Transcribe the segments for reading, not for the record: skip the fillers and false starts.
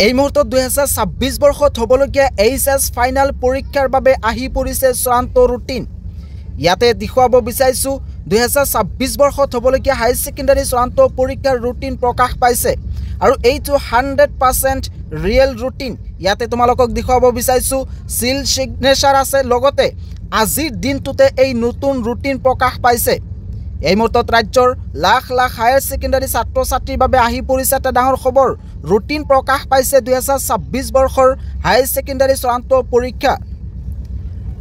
এই মুহূৰ্তত 2026 বৰ্ষত হ'বলগীয়া এইচএছ ফাইনাল পৰীক্ষাৰ বাবে আহি পৰিছে চূড়ান্ত ৰুটিন। ইয়াতে দেখুৱাব বিচাৰিছোঁ 2026 বৰ্ষত হ'বলগীয়া হাই ছেকেণ্ডাৰী চূড়ান্ত পৰীক্ষাৰ ৰুটিন প্ৰকাশ পাইছে আৰু এইটো 100% ৰিয়েল ৰুটিন। ইয়াতে তোমালোকক দেখুৱাব বিচাৰিছোঁ সিল সিগনেচাৰ আছে, লগতে আজিৰ দিনটোতে এই নতুন ৰুটিন প্ৰকাশ পাইছে। এই মুহূৰ্তত ৰাজ্যৰ লাখ লাখ হায়াৰ ছেকেণ্ডাৰী ছাত্ৰ ছাত্ৰীৰ বাবে আহি পৰিছে এটা ডাঙৰ খবৰ। ৰুটিন প্ৰকাশ পাইছে 2026 বৰ্ষৰ হায়াৰ ছেকেণ্ডাৰী চূড়ান্ত পৰীক্ষা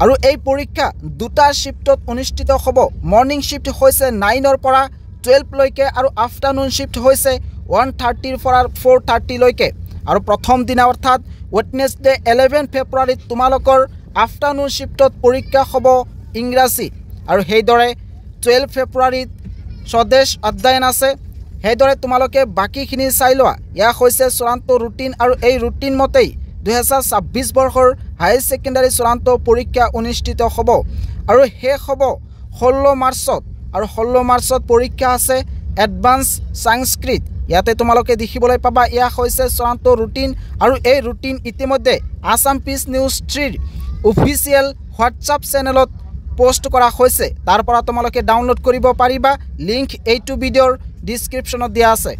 আৰু এই পৰীক্ষা দুটা শিফ্টত অনুষ্ঠিত হ'ব। মৰ্নিং শিফ্ট হৈছে 9 পৰা 12 লৈকে আৰু আফটাৰনুন শিফ্ট হৈছে 1:30 পৰা 4:30 লৈকে। আৰু প্ৰথম দিনা অৰ্থাৎ ৱেডনেছডে 11 ফেব্ৰুৱাৰীত তোমালোকৰ আফটাৰনুন শিফ্টত পৰীক্ষা হ'ব ইংৰাজী, আৰু সেইদৰে 12 ফেব্ৰুৱাৰীত স্বদেশ অধ্যয়ন আছে। সেইদৰে তোমালোকে বাকীখিনি চাই লোৱা। এয়া হৈছে চূড়ান্ত ৰুটিন আৰু এই ৰুটিন মতেই 2026 বৰ্ষৰ হায়াৰ ছেকেণ্ডাৰী চূড়ান্ত পৰীক্ষা অনুষ্ঠিত হ'ব আৰু শেষ হ'ব 16 মাৰ্চত। আৰু 16 মাৰ্চত পৰীক্ষা আছে এডভান্স সংস্কৃত। ইয়াতে তোমালোকে দেখিবলৈ পাবা এয়া হৈছে চূড়ান্ত ৰুটিন আৰু এই ৰুটিন ইতিমধ্যে আসাম পিচ নিউজ 3ৰ অফিচিয়েল হোৱাটছআপ চেনেলত পোষ্ট কৰা হৈছে। তাৰ পৰা তোমালোকে ডাউনলোড কৰিব পাৰিবা। লিংক এইটো ভিডিঅ'ৰ ডিছক্ৰিপশ্যনত দিয়া আছে।